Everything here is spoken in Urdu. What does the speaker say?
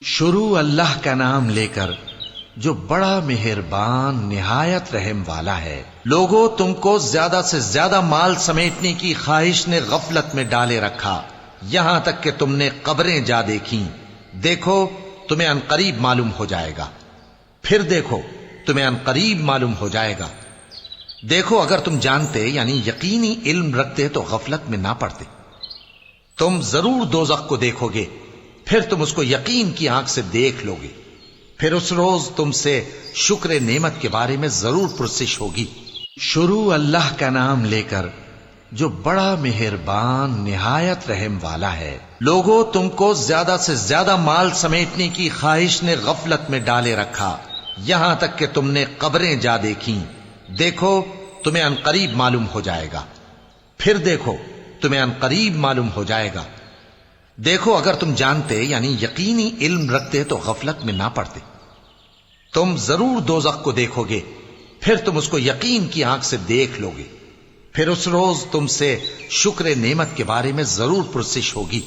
شروع اللہ کا نام لے کر جو بڑا مہربان نہایت رحم والا ہے۔ لوگوں، تم کو زیادہ سے زیادہ مال سمیٹنے کی خواہش نے غفلت میں ڈالے رکھا، یہاں تک کہ تم نے قبریں جا دیکھیں۔ دیکھو تمہیں عنقریب معلوم ہو جائے گا، پھر دیکھو تمہیں عنقریب معلوم ہو جائے گا۔ دیکھو اگر تم جانتے یعنی یقینی علم رکھتے تو غفلت میں نہ پڑتے۔ تم ضرور دوزخ کو دیکھو گے، پھر تم اس کو یقین کی آنکھ سے دیکھ لو گے، پھر اس روز تم سے شکر نعمت کے بارے میں ضرور پرسش ہوگی۔ شروع اللہ کا نام لے کر جو بڑا مہربان نہایت رحم والا ہے۔ لوگوں، تم کو زیادہ سے زیادہ مال سمیٹنے کی خواہش نے غفلت میں ڈالے رکھا، یہاں تک کہ تم نے قبریں جا دیکھیں۔ دیکھو تمہیں عنقریب معلوم ہو جائے گا، پھر دیکھو تمہیں عنقریب معلوم ہو جائے گا۔ دیکھو اگر تم جانتے یعنی یقینی علم رکھتے تو غفلت میں نہ پڑتے۔ تم ضرور دوزخ کو دیکھو گے، پھر تم اس کو یقین کی آنکھ سے دیکھ لو گے، پھر اس روز تم سے شکر نعمت کے بارے میں ضرور پرسش ہوگی۔